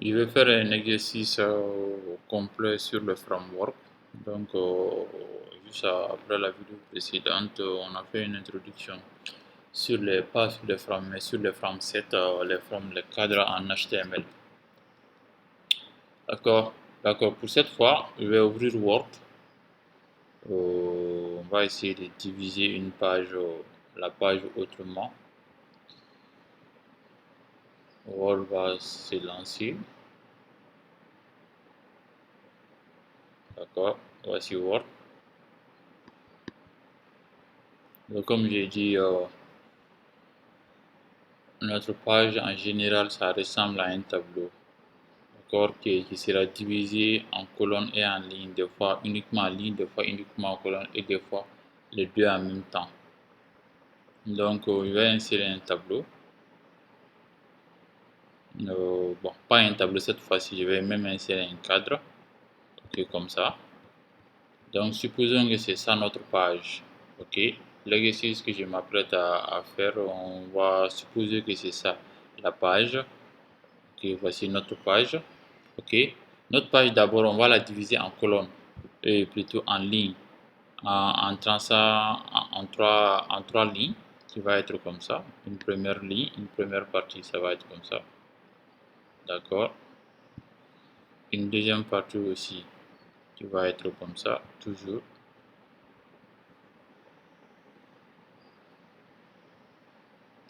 Je vais faire un exercice complet sur le framework. Donc, juste après la vidéo précédente, on a fait une introduction sur les, pas sur les frames, mais sur les frames 7, les cadres en HTML. D'accord, d'accord. Pour cette fois, je vais ouvrir Word. On va essayer de diviser une page, la page autrement. Word va se lancer. D'accord, voici Word. Donc, comme j'ai dit, notre page en général, ça ressemble à un tableau, d'accord, qui sera divisé en colonnes et en lignes, des fois uniquement en ligne, des fois uniquement en colonne et des fois les deux en même temps. Donc, je vais insérer un tableau. Bon, pas un tableau cette fois-ci, je vais même insérer un cadre, ok, comme ça. Donc, supposons que c'est ça notre page, ok. L'exercice que je m'apprête à faire, on va supposer que c'est ça la page. Ok, voici notre page. Ok, notre page d'abord, on va la diviser en colonnes, et plutôt en lignes, en traçant en trois lignes, qui va être comme ça. Une première ligne, une première partie, ça va être comme ça. D'accord. Une deuxième partie aussi, qui va être comme ça, toujours.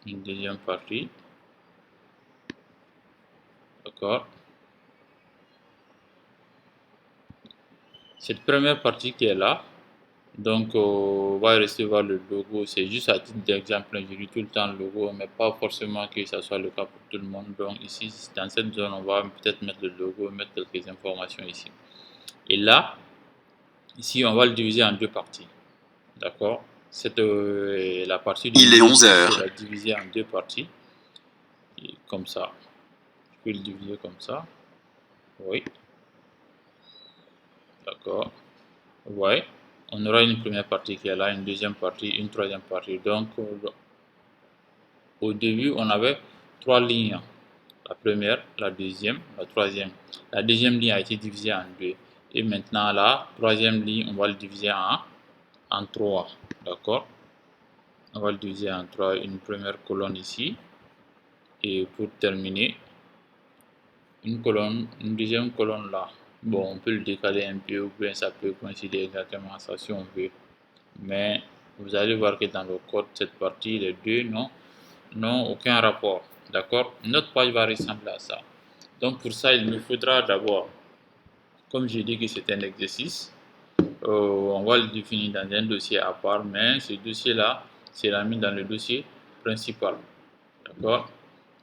Une deuxième partie. D'accord. Cette première partie qui est là, donc, on va recevoir le logo. C'est juste à titre d'exemple, je dis tout le temps le logo, mais pas forcément que ça soit le cas pour tout le monde. Donc, ici, dans cette zone, on va peut-être mettre le logo, mettre quelques informations ici. Et là, ici, on va le diviser en deux parties. D'accord. La partie du Il est 11 heures. sera divisée en deux parties. Et comme ça. Je peux le diviser comme ça. Oui. D'accord. Ouais. On aura une première partie qui est là, une deuxième partie, une troisième partie. Donc, au début, on avait trois lignes. La première, la deuxième, la troisième. La deuxième ligne a été divisée en deux. Et maintenant, la troisième ligne, on va le diviser en trois. D'accord? On va le diviser en trois. Une première colonne ici. Et pour terminer, une colonne, une deuxième colonne là. Bon, on peut le décaler un peu ou bien ça peut coïncider exactement ça si on veut. Mais vous allez voir que dans le code, cette partie, les deux n'ont aucun rapport. D'accord? Notre page va ressembler à ça. Donc pour ça, il nous faudra d'abord, comme j'ai dit que c'est un exercice, on va le définir dans un dossier à part, mais ce dossier-là sera mis dans le dossier principal. D'accord?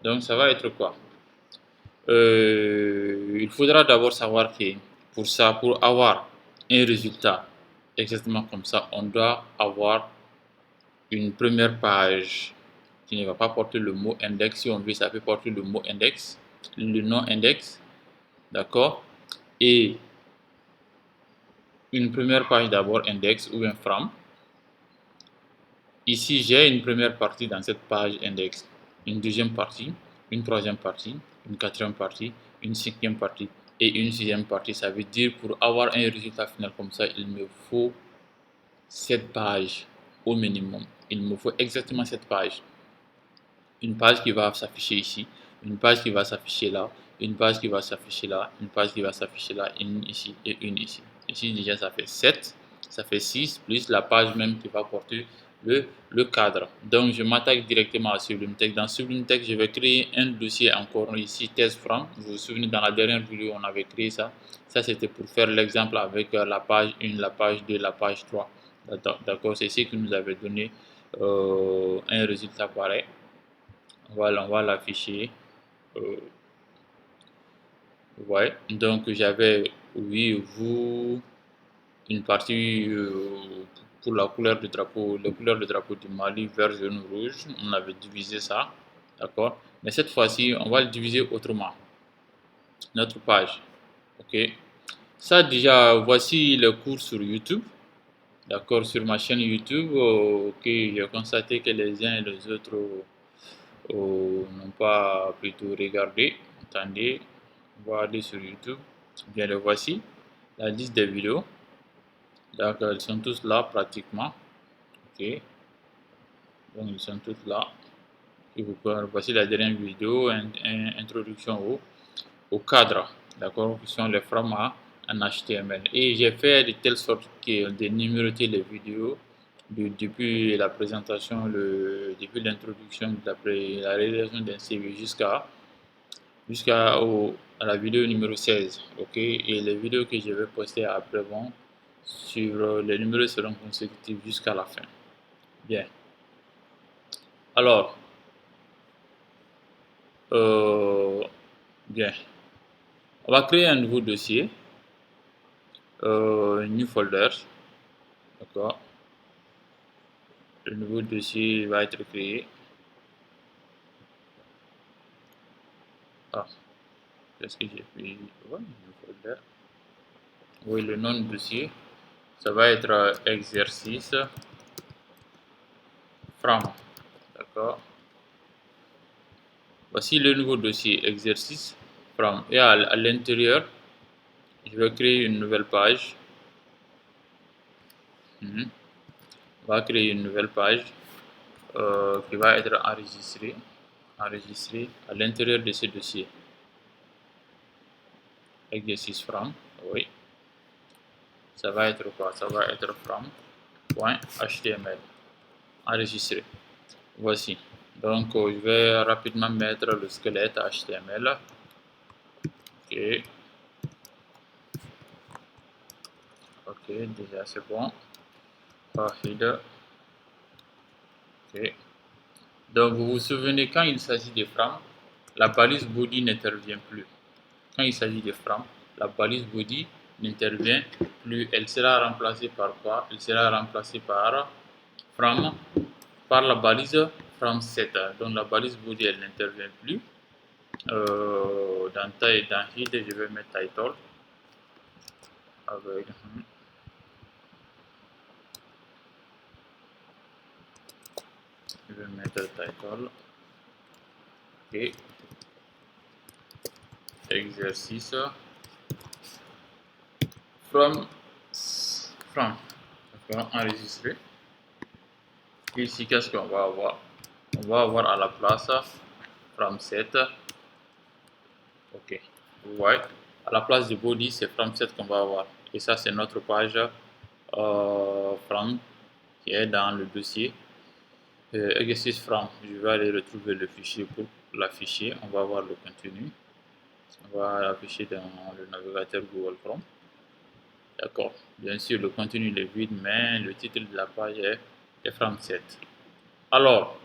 Donc ça va être quoi? Il faudra d'abord savoir que pour ça, pour avoir un résultat exactement comme ça, on doit avoir une première page qui ne va pas porter le mot index. Si on veut, ça peut porter le mot index, le nom index, d'accord? Et une première page d'abord index ou un from. Ici, j'ai une première partie dans cette page index, une deuxième partie, une troisième partie, une quatrième partie, une cinquième partie et une sixième partie. Ça veut dire pour avoir un résultat final comme ça, il me faut cette page au minimum. Il me faut exactement cette page. Une page qui va s'afficher ici, une page qui va s'afficher là, une page qui va s'afficher là, une page qui va s'afficher là, une ici et une ici. Ici déjà ça fait 7, ça fait 6 plus la page même qui va porter le cadre. Donc je m'attaque directement à Sublime Text. Dans Sublime Text, je vais créer un dossier encore ici, test from. Vous vous souvenez, dans la dernière vidéo, on avait créé ça. Ça c'était pour faire l'exemple avec la page 1, la page 2, la page 3. D'accord, c'est ce qui nous avait donné un résultat pareil. Voilà, on va l'afficher. Euh, ouais, donc j'avais, oui, vous, une partie pour la couleur du drapeau, la couleur du drapeau du Mali, vert, jaune, rouge. On avait divisé ça, d'accord? Mais cette fois-ci, on va le diviser autrement. Notre page, ok? Ça déjà, voici le cours sur YouTube, d'accord? Sur ma chaîne YouTube, ok, j'ai constaté que les uns et les autres n'ont pas plutôt regardé. Attendez, on va aller sur YouTube. Bien, le voici, la liste des vidéos. Donc, ils sont tous là pratiquement. Ok, donc ils sont tous là. Et voici la dernière vidéo, introduction au cadre, d'accord, qui sont les formats en HTML. Et j'ai fait de telle sorte que de numéroter les vidéos depuis la présentation, depuis l'introduction, la réalisation d'un CV jusqu'à la vidéo numéro 16. Ok, et les vidéos que je vais poster après vont suivre, les numéros seront consécutifs jusqu'à la fin. Bien. Alors, bien. On va créer un nouveau dossier, new folder, d'accord. Le nouveau dossier va être créé. Ah, qu'est-ce que j'ai fait? Ouais, new folder. Oui, le nom du dossier, ça va être exercice from, d'accord. Voici le nouveau dossier exercice from. Et à l'intérieur, je vais créer une nouvelle page. On va créer une nouvelle page qui va être enregistrée à l'intérieur de ce dossier. Exercice from, oui. Ça va être quoi? Ça va être from.html. Enregistré. Voici. Donc, je vais rapidement mettre le squelette HTML. Ok. Ok, déjà c'est bon. Rapide. Ok. Donc, vous vous souvenez, quand il s'agit de from, la balise body n'intervient plus. Quand il s'agit de from, la balise body n'intervient plus. Elle sera remplacée par quoi? Elle sera remplacée par from, par la balise from set. Donc, la balise body, elle n'intervient plus. Dans head, je vais mettre title avec je vais mettre title. Ok, exercice from d'accord, enregistré. Et ici, qu'est-ce qu'on va avoir? On va avoir à la place from set. Ok, ouais, à la place du body, c'est from set qu'on va avoir. Et ça, c'est notre page from qui est dans le dossier. Exercice from, je vais aller retrouver le fichier pour l'afficher. On va voir le contenu. On va l'afficher dans le navigateur Google Chrome. D'accord. Bien sûr, le contenu est vide, mais le titre de la page est from set. Alors,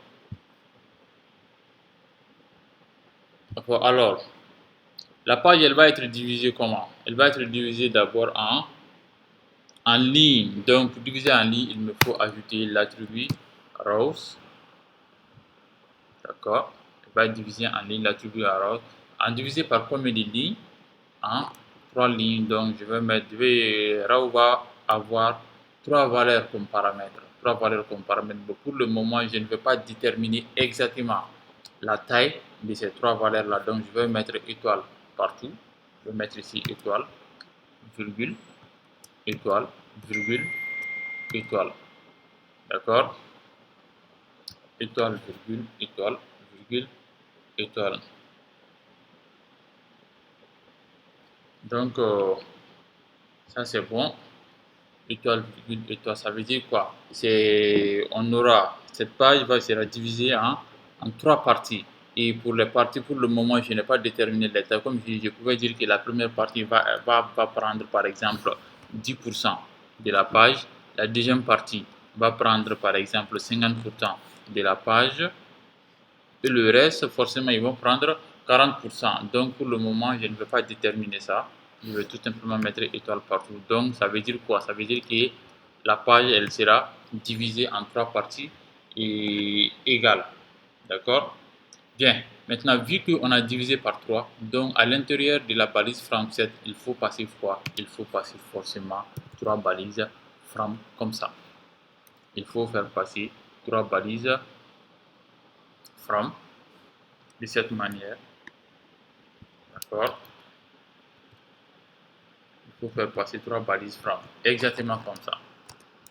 la page, elle va être divisée comment? Elle va être divisée d'abord en ligne. Donc, pour diviser en ligne, il me faut ajouter l'attribut rows. D'accord. Elle va être divisée en ligne, l'attribut rows. En divisé par combien de lignes? En 3 lignes. Donc, row va avoir 3 valeurs comme paramètres. 3 valeurs comme paramètres. Mais pour le moment, je ne vais pas déterminer exactement la taille de ces 3 valeurs-là. Donc, je vais mettre étoile partout. Je vais mettre ici étoile, virgule, étoile, virgule, étoile. D'accord? Étoile, virgule, étoile, virgule, étoile. Donc, ça c'est bon. Étoile, virgule, étoile, ça veut dire quoi? On aura, cette page sera divisée en 3 parties. Et pour les parties, pour le moment, je n'ai pas déterminé l'état. Comme je pouvais dire que la première partie va prendre par exemple 10% de la page. La deuxième partie va prendre par exemple 50% de la page. Et le reste, forcément, ils vont prendre 40%. Donc, pour le moment, je ne vais pas déterminer ça. Je vais tout simplement mettre étoile partout. Donc, ça veut dire quoi? Ça veut dire que la page, elle sera divisée en 3 parties et égales. D'accord? Bien. Maintenant, vu qu'on a divisé par 3, donc à l'intérieur de la balise from set, il faut passer quoi? Il faut passer forcément 3 balises from comme ça. Il faut faire passer 3 balises from de cette manière. D'accord. Il faut faire passer 3 balises from. Exactement comme ça.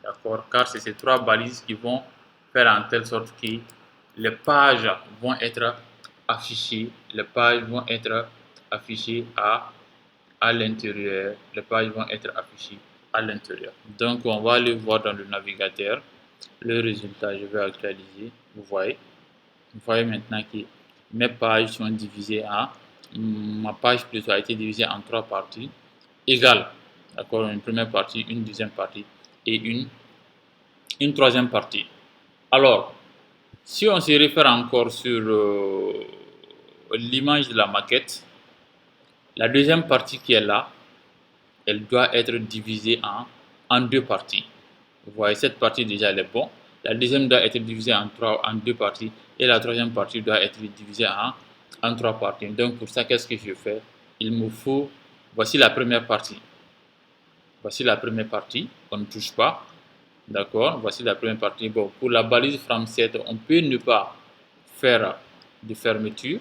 D'accord. Car c'est ces 3 balises qui vont faire en telle sorte que les pages vont être affichées. Les pages vont être affichées à l'intérieur. Les pages vont être affichées à l'intérieur. Donc, on va aller voir dans le navigateur le résultat. Je vais actualiser. Vous voyez maintenant que mes pages sont divisées ma page plutôt a été divisée en 3 parties égales. D'accord, une première partie, une deuxième partie et une troisième partie. Alors, si on se réfère encore sur l'image de la maquette, la deuxième partie qui est là, elle doit être divisée en deux parties. Vous voyez, cette partie déjà elle est bonne. La deuxième doit être divisée en deux parties et la troisième partie doit être divisée en trois parties. Donc pour ça, qu'est-ce que je fais? Il me faut, voici la première partie. Voici la première partie, on ne touche pas. D'accord, voici la première partie. Bon, pour la balise from set, on peut ne pas faire de fermeture.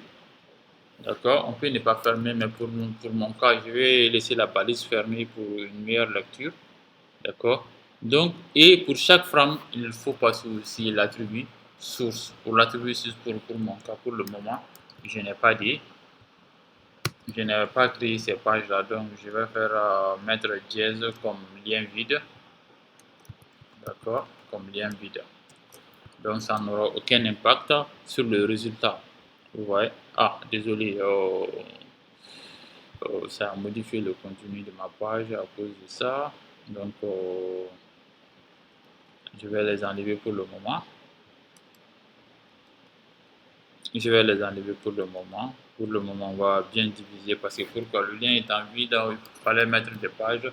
D'accord, on peut ne pas fermer, mais pour mon cas, je vais laisser la balise fermée pour une meilleure lecture. D'accord, donc, et pour chaque frame, il faut passer aussi l'attribut source. Pour l'attribut source, pour mon cas, pour le moment, je n'ai pas créé ces pages-là, donc je vais faire mettre dièse comme lien vide. D'accord, comme lien vide. Donc ça n'aura aucun impact sur le résultat. Vous voyez, ah désolé, ça a modifié le contenu de ma page à cause de ça. Donc je vais les enlever pour le moment. Je vais les enlever pour le moment. Pour le moment, on va bien diviser parce que pour que le lien est en vide, il fallait mettre des pages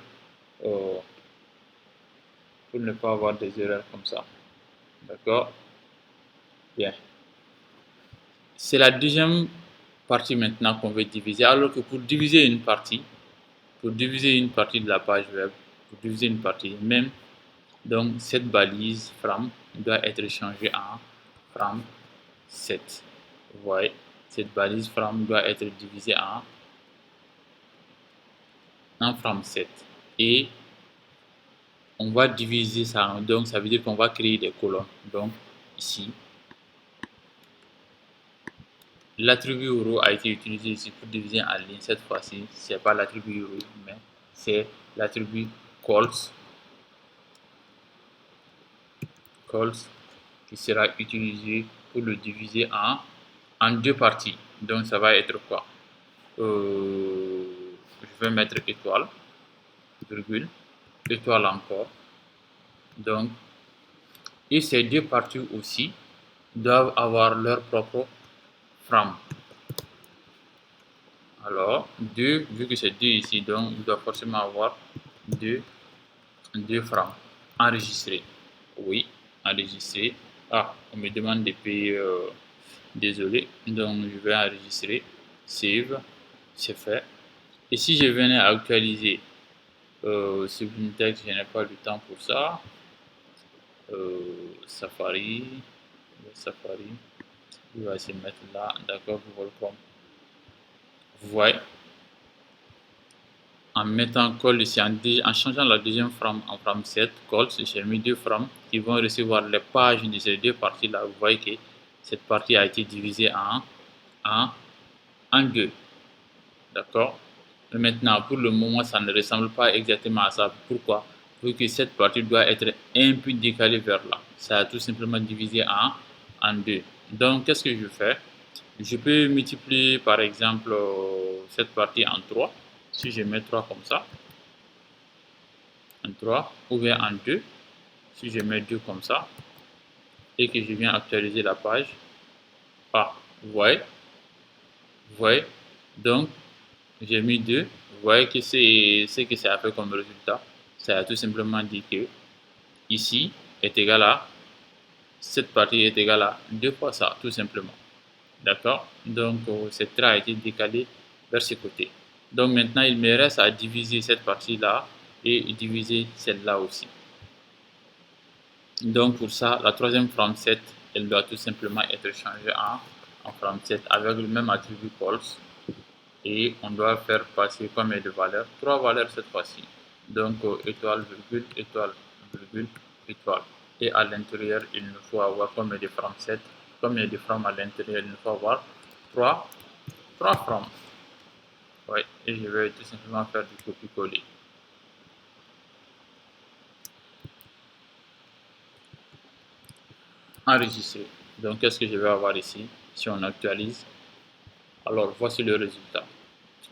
pour ne pas avoir des erreurs comme ça. D'accord? Bien. C'est la deuxième partie maintenant qu'on veut diviser. Alors que pour diviser une partie de la page web, pour diviser une partie même, donc cette balise from doit être changée en from set. Vous voyez, cette balise from doit être divisée en from set. Et on va diviser ça, donc ça veut dire qu'on va créer des colonnes. Donc ici, l'attribut euro a été utilisé ici pour diviser en ligne. Cette fois-ci, ce n'est pas l'attribut euro, mais c'est l'attribut calls qui sera utilisé pour le diviser en deux parties. Donc ça va être quoi? Je vais mettre étoile, virgule, étoile encore. Donc, et ces deux parties aussi doivent avoir leur propre from. Alors, 2, vu que c'est 2 ici, donc il doit forcément avoir 2 from. Enregistrer. Oui, enregistrer. Ah, on me demande de payer. Désolé. Donc, je vais enregistrer. Save. C'est fait. Et si je venais actualiser Sublintext, je n'ai pas le temps pour ça. Safari. Safari. Il va se mettre là. D'accord, welcome. Vous voyez, en mettant call ici, en changeant la deuxième frame en frame 7, call, j'ai mis deux frames qui vont recevoir les pages de ces deux parties-là. Vous voyez que cette partie a été divisée en deux. D'accord? Maintenant, pour le moment, ça ne ressemble pas exactement à ça. Pourquoi? Vu que cette partie doit être un peu décalée vers là. Ça a tout simplement divisé en deux. Donc, qu'est-ce que je fais? Je peux multiplier, par exemple, cette partie en 3. Si je mets 3 comme ça, en 3, ou bien en 2, si je mets 2 comme ça, et que je viens actualiser la page, ah, vous voyez, donc, j'ai mis 2, vous voyez que c'est ce que ça a fait comme résultat. Ça a tout simplement dit que ici est égal à, cette partie est égale à 2 fois ça, tout simplement. D'accord? Donc, cette trait a été décalé vers ce côté. Donc, maintenant, il me reste à diviser cette partie-là et diviser celle-là aussi. Donc, pour ça, la troisième from set, elle doit tout simplement être changée en from set avec le même attribut calls. et on doit faire passer combien de valeurs? 3 valeurs cette fois-ci. Donc étoile, virgule, étoile, virgule, étoile. Et à l'intérieur, il nous faut avoir combien de frames? 7. Combien de frames à l'intérieur? Il nous faut avoir 3 frames. Ouais, et je vais tout simplement faire du copier-coller. Enregistrer. Donc qu'est-ce que je vais avoir ici? Si on actualise, alors voici le résultat.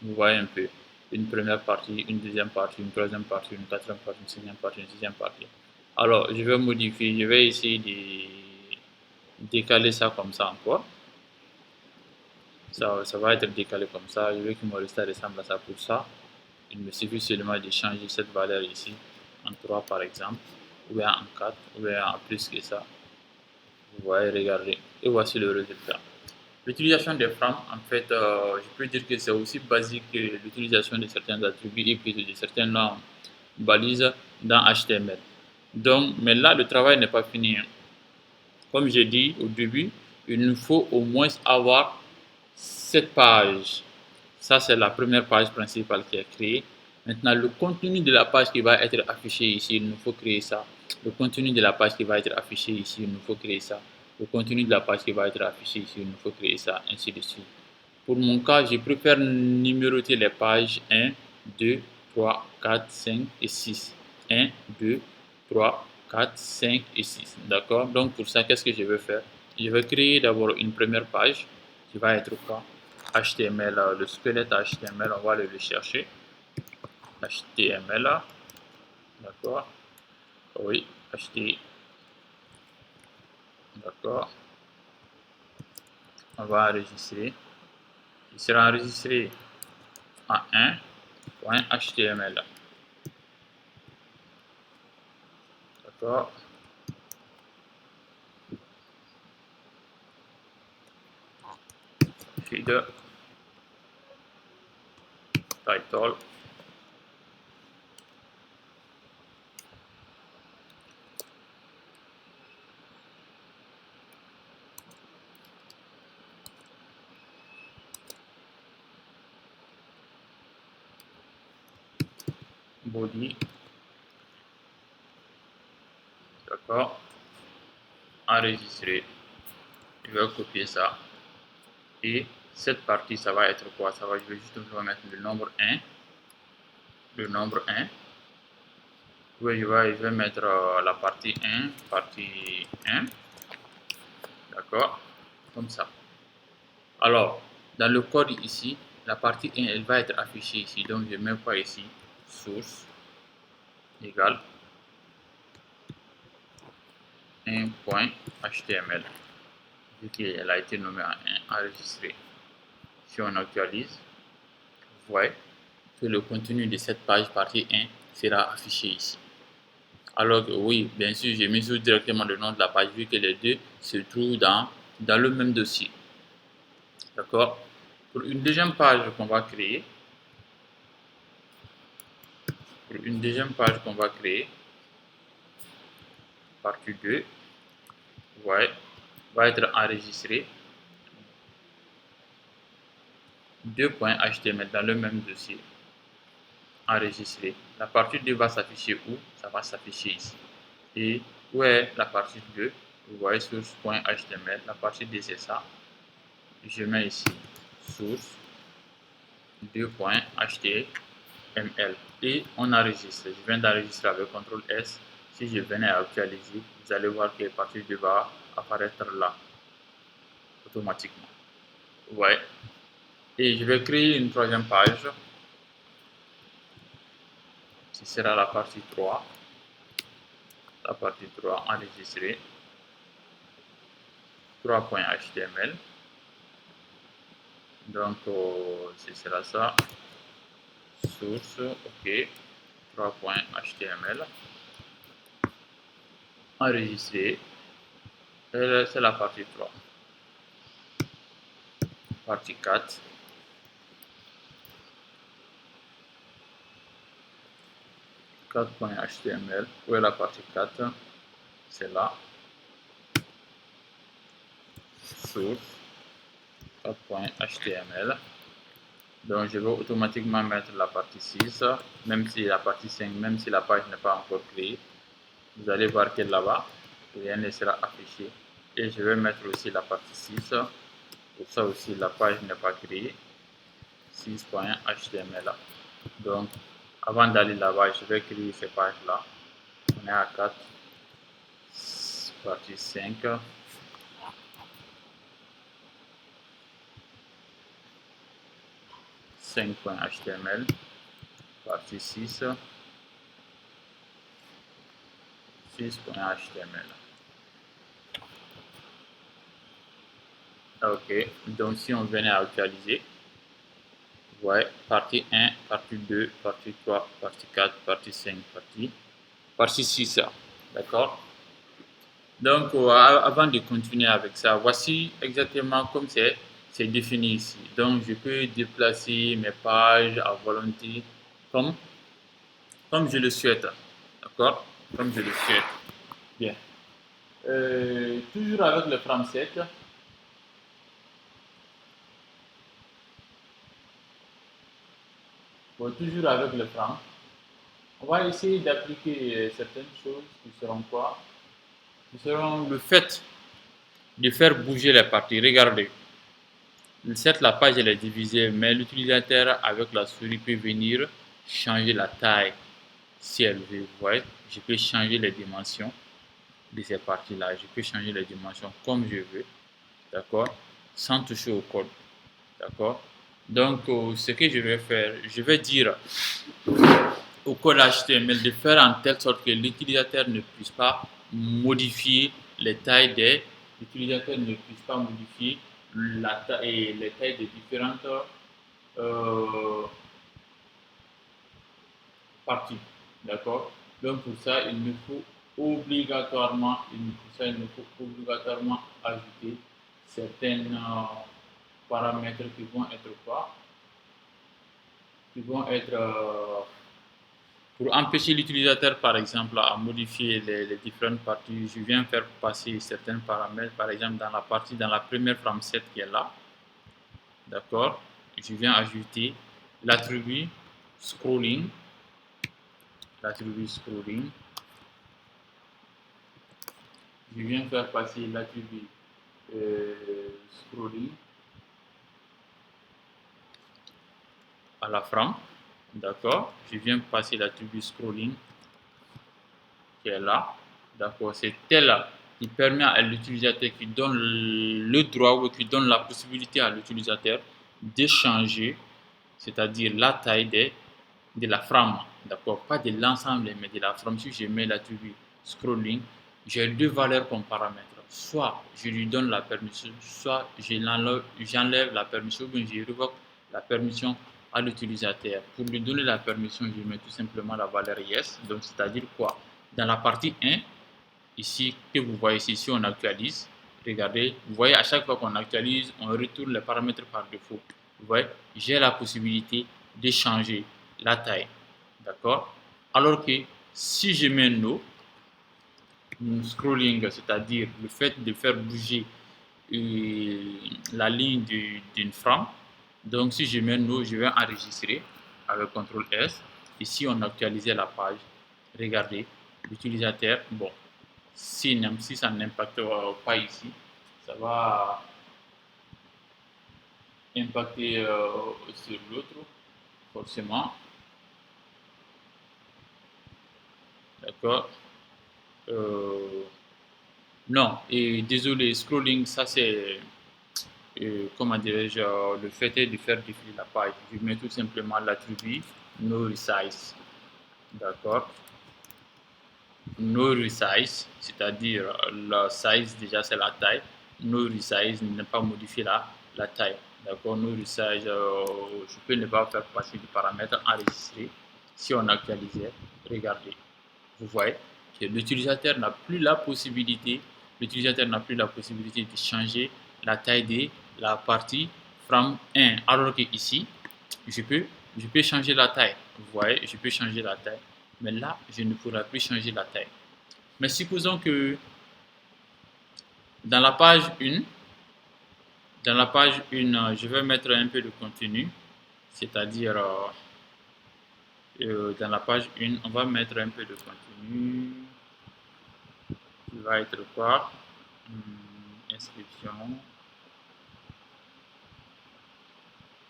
Vous voyez un peu, une première partie, une deuxième partie, une troisième partie, une quatrième partie, une cinquième partie, une sixième partie. Alors je vais modifier, je vais essayer de décaler ça comme ça encore. Ça va être décalé comme ça. Je veux que mon résultat ressemble à ça pour ça. Il me suffit seulement de changer cette valeur ici en 3 par exemple, ou bien en 4, ou bien en plus que ça. Vous voyez, regardez. Et voici le résultat. L'utilisation des frames, en fait, je peux dire que c'est aussi basique que l'utilisation de certains attributs et puis de certaines balises dans HTML. Donc, mais là, le travail n'est pas fini. Comme j'ai dit au début, il nous faut au moins avoir cette page. Ça, c'est la première page principale qui est créée. Maintenant, le contenu de la page qui va être affiché ici, il nous faut créer ça. Le contenu de la page qui va être affiché ici, il nous faut créer ça. Le contenu de la page qui va être affiché ici, il nous faut créer ça, ainsi de suite. Pour mon cas, je préfère numéroter les pages 1, 2, 3, 4, 5 et 6. 1, 2, 3, 4, 5 et 6. D'accord? Donc pour ça, qu'est-ce que je vais faire? Je vais créer d'abord une première page qui va être quoi? HTML, le squelette HTML, on va aller le chercher. HTML, d'accord? Oui, HTML, d'accord? On va enregistrer. Il sera enregistré en 1.html. D'accord? Feed, title, body, d'accord? Enregistrer. Je vais copier ça. Et cette partie, ça va être quoi? Ça va, je vais juste mettre le nombre 1. Le nombre 1. Oui, je vais mettre la partie 1, partie 1. D'accord? Comme ça. Alors, dans le code ici, la partie 1, elle va être affichée ici. Donc, je mets quoi ici? Source égale 1.html. Vu qu'elle a été nommée en 1, enregistrée. Si on actualise, vous voyez que le contenu de cette page partie 1 sera affiché ici. Alors que oui, bien sûr, j'ai mis directement le nom de la page vu que les deux se trouvent dans le même dossier. D'accord? Pour une deuxième page qu'on va créer, partie 2, ouais, va être enregistrée 2.html dans le même dossier. Enregistré. La partie 2 va s'afficher où? Ça va s'afficher ici. Et où est la partie 2? Vous voyez source.html. La partie 2 c'est ça. Je mets ici source 2.html et on enregistre. Je viens d'enregistrer avec CTRL S. Si je venais à actualiser, vous allez voir que la partie 2 va apparaître là automatiquement. Ouais. Et je vais créer une troisième page. Ce sera la partie 3. La partie 3 enregistrée. 3.html. Donc, ce sera ça. Source, ok. 3.html. Enregistré. C'est la partie 3. Partie 4. .html. Où est la partie 4? C'est là. Source 4.html. Donc, je vais automatiquement mettre la partie 6, même si la partie 5, même si la page n'est pas encore créée. Vous allez voir que là-bas, rien ne sera affiché. Et je vais mettre aussi la partie 6. Pour ça aussi, la page n'est pas créée. 6.html. Donc, avant d'aller là-bas, je vais créer ces pages-là. On est à 4, partie 5. 5.html, partie 6, 6.html. Ok, donc si on venait à actualiser, ouais, partie 1, partie 2, partie 3, partie 4, partie 5, partie 6, d'accord. Donc avant de continuer avec ça, voici exactement comme c'est défini ici. Donc je peux déplacer mes pages à volonté comme, comme je le souhaite, d'accord, comme je le souhaite. Bien. Toujours avec le frame 7, bon, toujours avec le frame, on va essayer d'appliquer certaines choses qui seront quoi? Qui seront le fait de faire bouger les parties. Regardez, certes la page elle est divisée, mais l'utilisateur avec la souris peut venir changer la taille si elle veut. Vous voyez, je peux changer les dimensions de ces parties-là. Je peux changer les dimensions comme je veux, d'accord, sans toucher au code, d'accord. Donc, ce que je vais faire, je vais dire au code HTML de faire en telle sorte que l'utilisateur ne puisse pas modifier les tailles des l'utilisateur ne puisse pas modifier la taille et les tailles des différentes euh, parties. D'accord. Donc pour ça, il nous faut obligatoirement ajouter certains paramètres qui vont être quoi? Qui vont être pour empêcher l'utilisateur, par exemple, à modifier les différentes parties, je viens faire passer certains paramètres, par exemple, dans la première frame set qui est là, d'accord, je viens ajouter l'attribut scrolling, l'attribut scrolling, je viens faire passer l'attribut scrolling à la frame, d'accord, je viens passer l'attribut scrolling qui est là. D'accord, c'est tel qui permet à l'utilisateur, qui donne le droit ou qui donne la possibilité à l'utilisateur d'échanger, c'est-à-dire la taille de la frame. D'accord, pas de l'ensemble, mais de la frame. Si je mets l'attribut scrolling, j'ai deux valeurs comme paramètre. Soit je lui donne la permission, soit j'enlève la permission, ou bien je révoque la permission à l'utilisateur. Pour lui donner la permission, je mets tout simplement la valeur yes. Donc, c'est-à-dire quoi? Dans la partie 1, ici, que vous voyez ici, si on actualise, regardez, vous voyez, à chaque fois qu'on actualise, on retourne les paramètres par défaut. Vous voyez, j'ai la possibilité de changer la taille. D'accord? Alors que si je mets no, scrolling, c'est-à-dire le fait de faire bouger la ligne d'une frame, donc si je mets no, je vais enregistrer avec CTRL S. Ici, on actualisait la page. Regardez, l'utilisateur, bon, si ça n'impacte pas ici, ça va impacter sur l'autre, forcément. D'accord. Non, et désolé, scrolling, ça c'est, comment dirais-je, le fait est de faire défiler la page. Je mets tout simplement l'attribut no resize. D'accord. No resize, c'est-à-dire la size, déjà c'est la taille. No resize, ne pas modifier la taille. D'accord, no resize, je peux ne pas faire passer du paramètre enregistré. Si on actualisait, regardez, vous voyez que l'utilisateur n'a plus la possibilité de changer la taille de la partie frame 1. Alors que ici, je peux changer la taille. Vous voyez, je peux changer la taille. Mais là, je ne pourrai plus changer la taille. Mais supposons que dans la page 1, je vais mettre un peu de contenu. c'est-à-dire dans la page 1, on va mettre un peu de contenu qui va être quoi? Inscription,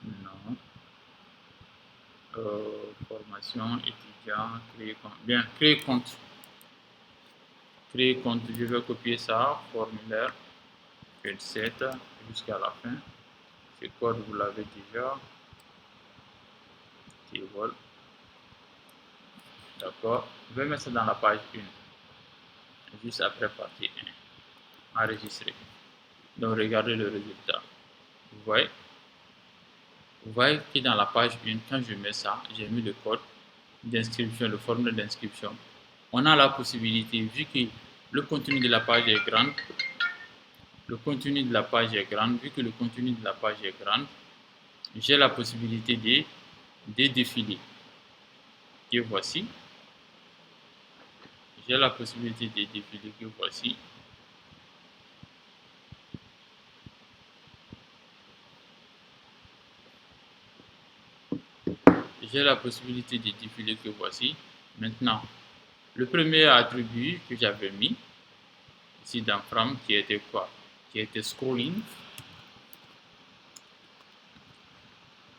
non, formation, étudiant, créer compte. Bien, créer compte. Créer compte, je vais copier ça, formulaire, 27 jusqu'à la fin. Ce code, vous l'avez déjà. Table. D'accord. Je vais mettre ça dans la page 1, juste après partie 1. Enregistrer. Donc, regardez le résultat. Vous voyez? Vous voyez que dans la page 1, quand je mets ça, j'ai mis le code d'inscription, le formulaire d'inscription. On a la possibilité, vu que le contenu de la page est grand, vu que le contenu de la page est grand, j'ai la possibilité de défiler. Que voici. J'ai la possibilité de défiler que voici. J'ai la possibilité de défiler que voici. Maintenant, le premier attribut que j'avais mis ici dans From, qui était quoi? Qui était scrolling.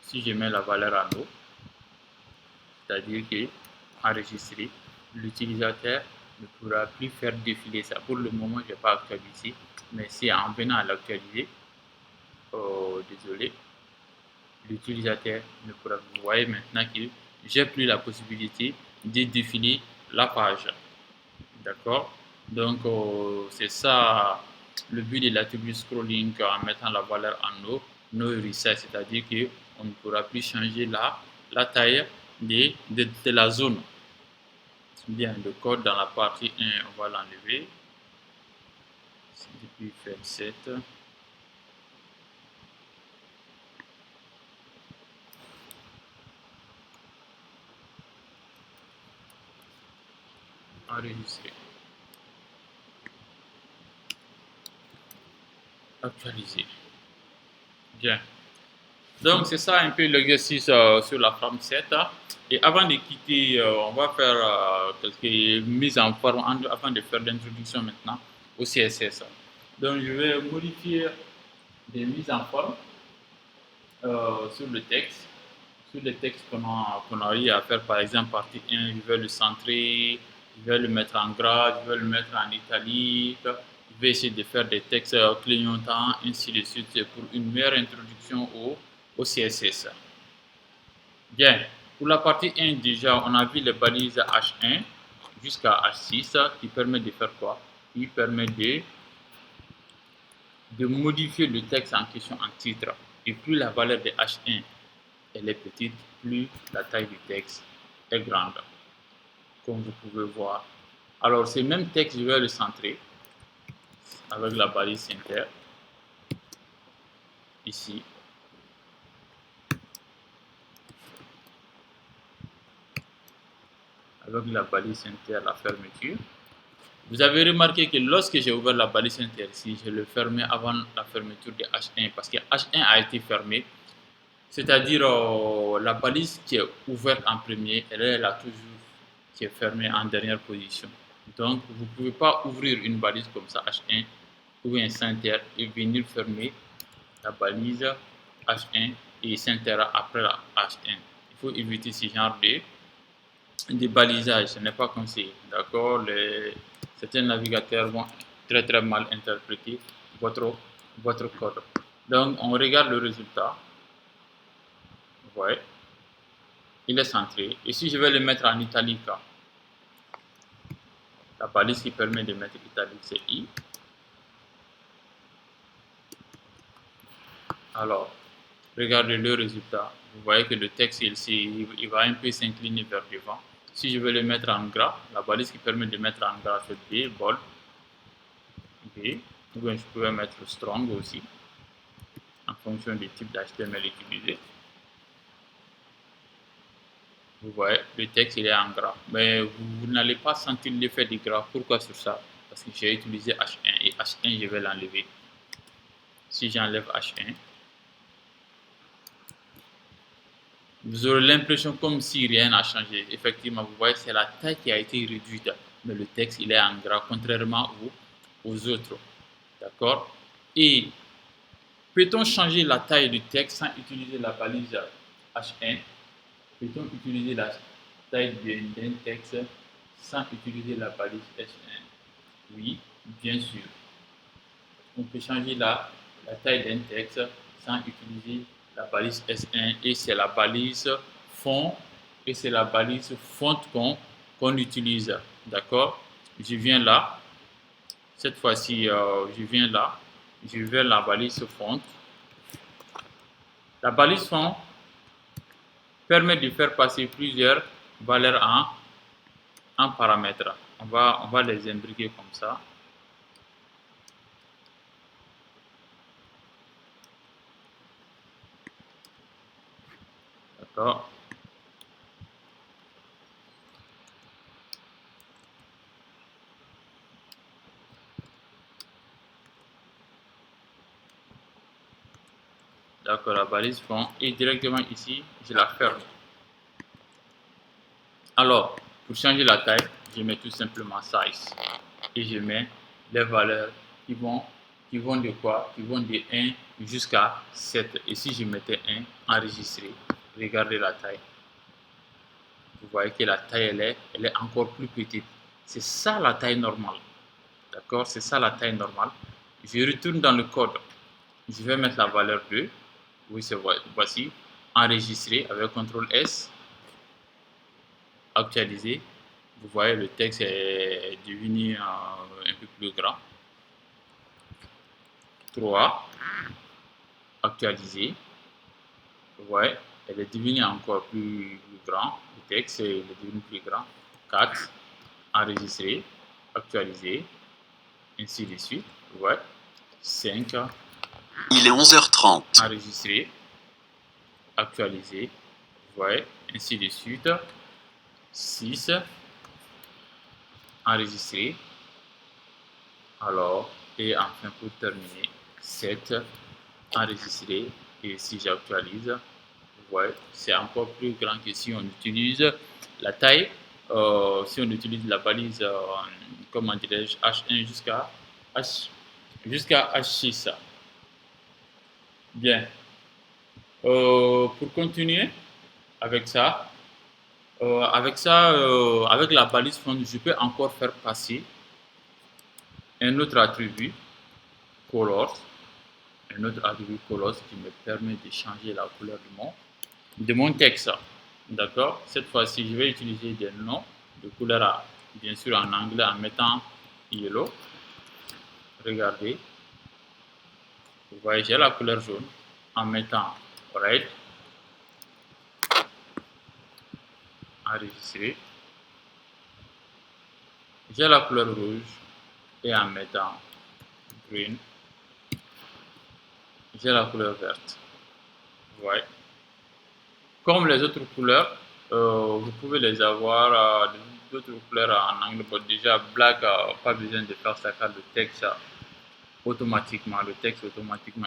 Si je mets la valeur en haut, c'est-à-dire que enregistrer, l'utilisateur ne pourra plus faire défiler ça. Pour le moment, je n'ai pas actualisé, mais si en venant à l'actualiser, désolé, l'utilisateur ne pourra. Vous voyez maintenant que j'ai plus la possibilité de défiler la page. D'accord? Donc, c'est ça le but de l'attribut scrolling en mettant la valeur en haut, no resize, c'est-à-dire qu'on ne pourra plus changer la taille de la zone. Bien, le code dans la partie 1, on va l'enlever. Depuis faire 7. Enregistrer. Actualiser. Bien. Donc, c'est ça un peu l'exercice sur la forme 7. Et avant de quitter, on va faire quelques mises en forme avant de faire l'introduction maintenant au CSS. Donc, je vais modifier des mises en forme sur le texte. Sur le texte qu'on a eu à faire, par exemple, partie 1, je vais le centrer, je vais le mettre en gras, je vais le mettre en italique, je vais essayer de faire des textes clignotants, ainsi de suite, pour une meilleure introduction au CSS. Bien, pour la partie 1, déjà, on a vu les balises H1 jusqu'à H6 qui permet de faire quoi? Qui permet de modifier le texte en question en titre. Et plus la valeur de H1 elle est petite, plus la taille du texte est grande, comme vous pouvez voir. Alors, ce même texte, je vais le centrer avec la balise center, ici. Avec la balise center, la fermeture. Vous avez remarqué que lorsque j'ai ouvert la balise center ici, je l'ai fermé avant la fermeture de H1 parce que H1 a été fermé. C'est-à-dire la balise qui est ouverte en premier, elle est là toujours qui est fermée en dernière position. Donc, vous ne pouvez pas ouvrir une balise comme ça, H1, ou un center, et venir fermer la balise H1 et center après la H1. Il faut éviter ce genre de balisage, ce n'est pas conseillé. D'accord? Certains navigateurs vont très très mal interpréter votre code. Donc, on regarde le résultat. Vous voyez? Il est centré. Et si je vais le mettre en italique, la balise qui permet de mettre italique, c'est I. Alors, regardez le résultat. Vous voyez que le texte, il va un peu s'incliner vers devant. Si je veux le mettre en gras, la balise qui permet de mettre en gras, c'est B, bold, B. Ou bien je peux mettre strong aussi, en fonction du type d'HTML utilisé. Vous voyez, le texte, il est en gras. Mais vous n'allez pas sentir l'effet du gras. Pourquoi sur ça? Parce que j'ai utilisé H1 et H1, je vais l'enlever. Si j'enlève H1, vous aurez l'impression comme si rien n'a changé. Effectivement, vous voyez, c'est la taille qui a été réduite, mais le texte, il est en gras, contrairement aux autres. D'accord? Et peut-on changer la taille du texte sans utiliser la balise H1? Peut-on utiliser la taille d'un texte sans utiliser la balise S1? Oui, bien sûr. On peut changer la taille d'un texte sans utiliser la balise S1 et c'est la balise fond et c'est la balise fonte qu'on utilise. D'accord? Je viens là. Cette fois-ci, je viens là. Je vais la balise fonte. La balise fond permet de faire passer plusieurs valeurs en paramètres. On va les imbriquer comme ça. D'accord. D'accord, la balise fond et directement ici, je la ferme. Alors, pour changer la taille, je mets tout simplement size et je mets les valeurs qui vont de quoi? Qui vont de 1 jusqu'à 7. Et si je mettais 1, enregistré, regardez la taille. Vous voyez que la taille, elle est encore plus petite. C'est ça la taille normale. D'accord? C'est ça la taille normale. Je retourne dans le code. Je vais mettre la valeur 2. Oui, c'est voici. Enregistrer avec CTRL S. Actualiser. Vous voyez, le texte est devenu un peu plus grand. 3. Actualiser. Vous voyez, elle est devenue encore plus grand. Le texte est devenu plus grand. 4. Enregistrer. Actualiser. Ainsi de suite. Vous voyez. 5. Il est 11h30. Enregistrer. Actualiser. Vous voyez. Ainsi de suite. 6. Enregistrer. Alors, et enfin pour terminer, 7. Enregistrer. Et si j'actualise, vous voyez, c'est encore plus grand que si on utilise la taille, si on utilise la balise, comment dirais-je, H1 jusqu'à H6. Bien. Pour continuer avec ça, avec la balise fond, je peux encore faire passer un autre attribut, color, un autre attribut color qui me permet de changer la couleur de mon texte. D'accord? Cette fois-ci, je vais utiliser des noms de couleur, bien sûr en anglais, en mettant yellow. Regardez. Vous voyez, j'ai la couleur jaune en mettant red. Enregistrer. J'ai la couleur rouge et en mettant green. J'ai la couleur verte. Vous voyez. Comme les autres couleurs, vous pouvez les avoir d'autres couleurs en anglais. Bon, déjà, black, pas besoin de faire ça car le texte automatiquement,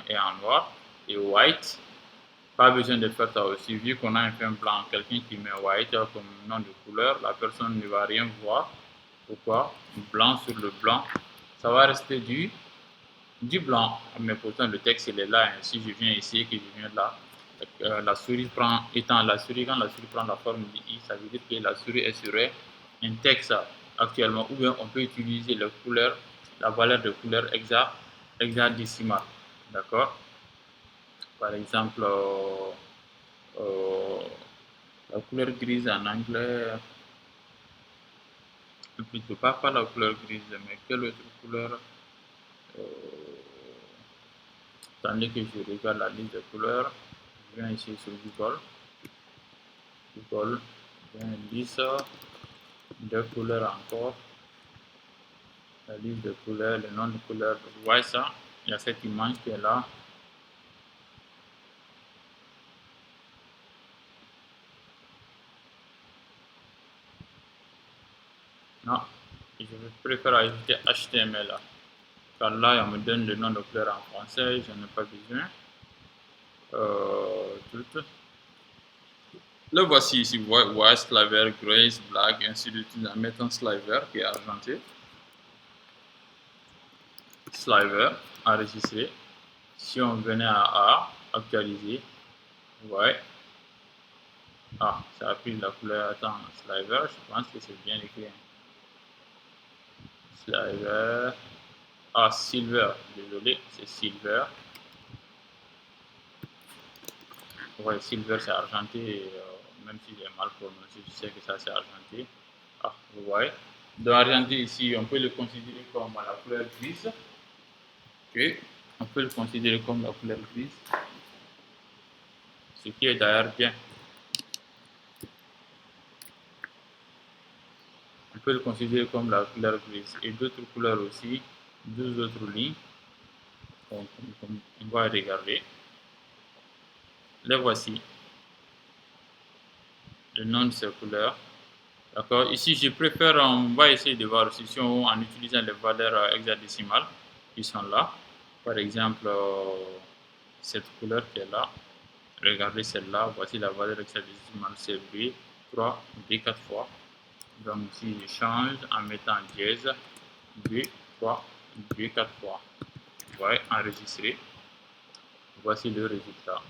est en noir. Et white, pas besoin de faire ça aussi. Vu qu'on a un film blanc, quelqu'un qui met white comme nom de couleur, la personne ne va rien voir. Pourquoi? Blanc sur le blanc, ça va rester du blanc. Mais pourtant, le texte, il est là. Si je viens ici et que je viens là, la souris prend, quand la souris prend la forme de I, ça veut dire que la souris est sur un texte actuellement. Ou bien on peut utiliser les couleurs, la valeur de couleur hexadécimale. D'accord? Par exemple, euh, la couleur grise en anglais, plutôt pas la couleur grise, mais quelle autre couleur? Euh, Attendez que je regarde la liste de couleurs. Je viens ici sur Google. Google, j'ai une liste de couleurs encore. La liste de couleurs, le nom de couleurs. Vous voyez ça? Il y a cette image qui est là. Non, je préfère ajouter HTML là. Car là, on me donne le nom de couleur en français, je n'en ai pas besoin. Tout. Le voici ici, white, sliver, grace, black, ainsi de suite, en mettant sliver qui est argenté. Sliver, enregistré. Si on venait à A, actualiser, ouais. Ah, ça a pris la couleur. Attends, sliver, je pense que c'est bien écrit. Sliver. Ah, silver, désolé, c'est silver. Ouais, silver c'est argenté, même si j'ai mal prononcé, je sais que ça c'est argenté. Ah, vous voyez. Dans argenté ici, on peut le considérer comme la couleur grise. Ok, on peut le considérer comme la couleur grise, ce qui est d'ailleurs bien. On peut le considérer comme la couleur grise. Et d'autres couleurs aussi, deux autres lignes, on va regarder. Les voici, le nom de ces couleurs. D'accord. Ici, je préfère, on va essayer de voir aussi si en utilisant les valeurs hexadécimales qui sont là. Par exemple, cette couleur qui est là. Regardez celle-là. Voici la valeur hexadécimale, c'est B3, B4 fois. Donc, si je change en mettant dièse, B3, B4 fois. Vous voyez, enregistré. Voici le résultat.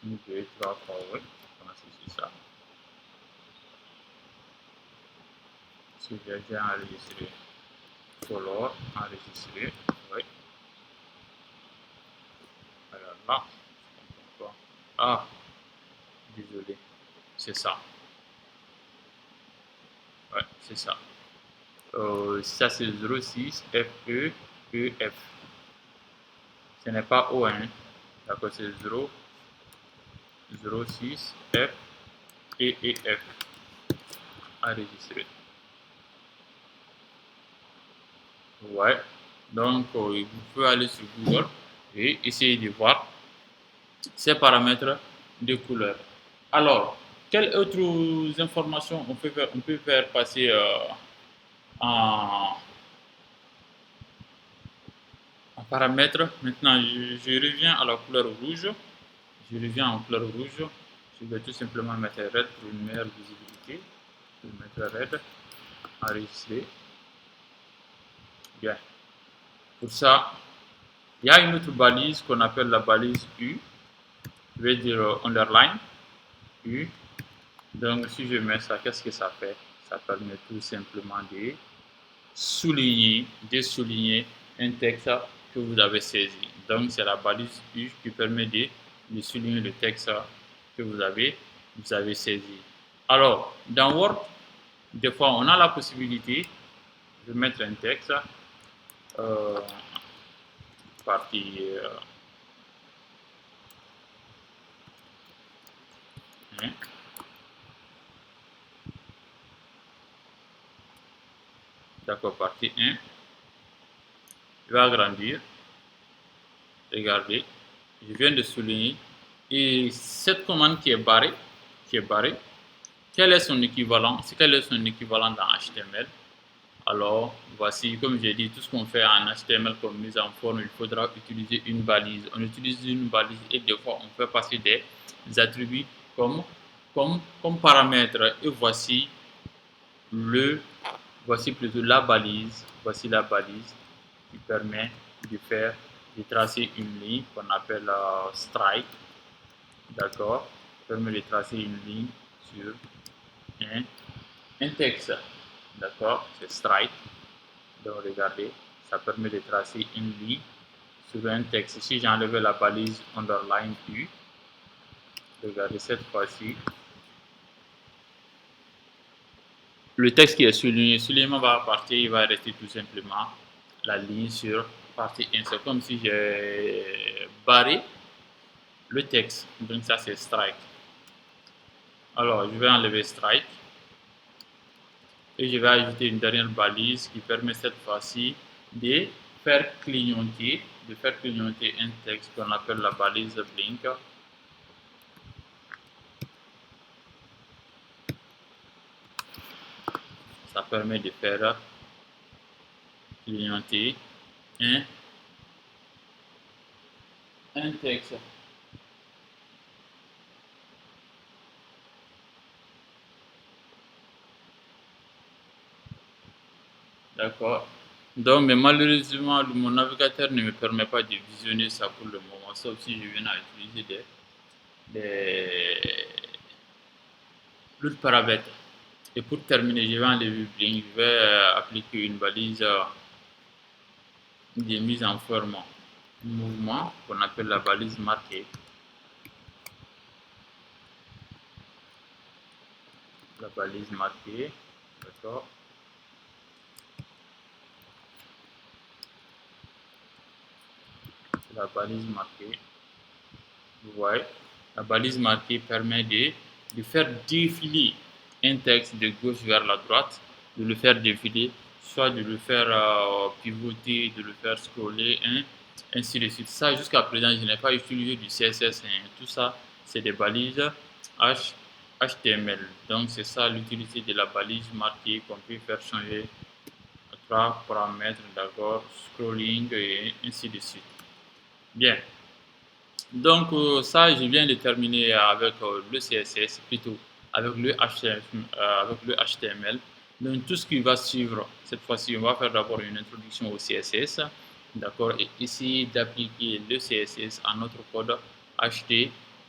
Une, deux, trois fois, oui. Je pense que c'est ça. Si j'ai déjà enregistré. Color, enregistré. Oui. Alors là, ah, désolé. C'est ça. Ouais, c'est ça. Ça, c'est 06 FE EF. Ce n'est pas O, hein. D'accord, c'est 0, 06 F et EF. Enregistré. Ouais. Donc, vous pouvez aller sur Google et essayer de voir ces paramètres de couleur. Alors, quelles autres informations on peut faire passer en, en paramètres? Maintenant, je reviens à la couleur rouge. Je reviens en couleur rouge. Je vais tout simplement mettre red pour une meilleure visibilité. Je vais mettre red, enregistrer. Bien. Pour ça, il y a une autre balise qu'on appelle la balise U. Je vais dire underline U. Donc, si je mets ça, qu'est-ce que ça fait? Ça permet tout simplement de souligner un texte que vous avez saisi. Donc, c'est la balise U qui permet de souligner le texte que vous avez saisi. Alors, dans Word, des fois, on a la possibilité de mettre un texte euh, partie d'accord, partie 1. Je vais agrandir. Regardez, je viens de souligner. Et cette commande qui est barrée, quel est son équivalent? Quel est son équivalent dans HTML? Alors, voici, comme j'ai dit, tout ce qu'on fait en HTML comme mise en forme, il faudra utiliser une balise. On utilise une balise et des fois, on fait passer des attributs comme paramètres. Et voici plutôt la balise. Voici la balise qui permet de tracer une ligne qu'on appelle strike. D'accord? Permet de tracer une ligne sur un texte. D'accord? C'est strike. Donc regardez, ça permet de tracer une ligne sur un texte. Si j'enlève la balise underline U, regardez cette fois-ci, le texte qui est souligné, soulignement va partir, il va rester tout simplement la ligne sur partie 1. C'est comme si j'ai barré le texte. Donc ça c'est strike. Alors je vais enlever strike et je vais ajouter une dernière balise qui permet cette fois-ci de faire clignoter un texte qu'on appelle la balise blink. Ça permet de faire clignoter un texte. D'accord. Donc, mais malheureusement, mon navigateur ne me permet pas de visionner ça pour le moment, sauf si je viens à utiliser d'autres paramètres. Et pour terminer, je vais enlever Blink, je vais appliquer une balise de mise en forme mouvement qu'on appelle la balise marquée. La balise marquée, d'accord. La balise marquée, vous voyez, la balise marquée permet de faire défiler un texte de gauche vers la droite, de le faire défiler, soit de le faire pivoter, de le faire scroller, hein, ainsi de suite. Ça, jusqu'à présent, je n'ai pas utilisé du CSS. Hein. Tout ça, c'est des balises HTML. Donc, c'est ça l'utilité de la balise marquée qu'on peut faire changer à trois paramètres, d'accord, scrolling et ainsi de suite. Bien. Donc, ça, je viens de terminer avec le CSS, plutôt avec le HTML. Donc, tout ce qui va suivre, cette fois-ci, on va faire d'abord une introduction au CSS, d'accord, et essayer d'appliquer le CSS à notre code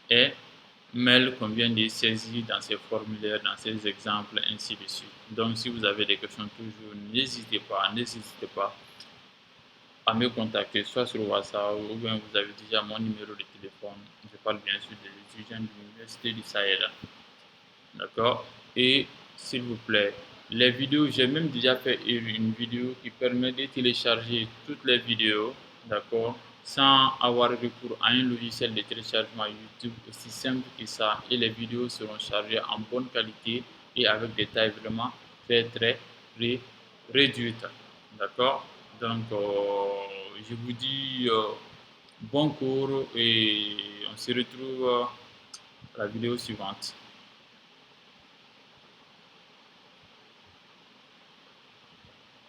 HTML qu'on vient de saisir dans ces formulaires, dans ces exemples, ainsi de suite. Donc, si vous avez des questions, toujours, n'hésitez pas à me contacter, soit sur WhatsApp ou bien vous avez déjà mon numéro de téléphone. Je parle bien sûr des étudiants de l'Université du Sahel. D'accord. Et s'il vous plaît, les vidéos, j'ai même déjà fait une vidéo qui permet de télécharger toutes les vidéos, d'accord, sans avoir recours à un logiciel de téléchargement YouTube aussi simple que ça. Et les vidéos seront chargées en bonne qualité et avec des tailles vraiment très réduites. D'accord. Donc, je vous dis bon cours et on se retrouve à la vidéo suivante.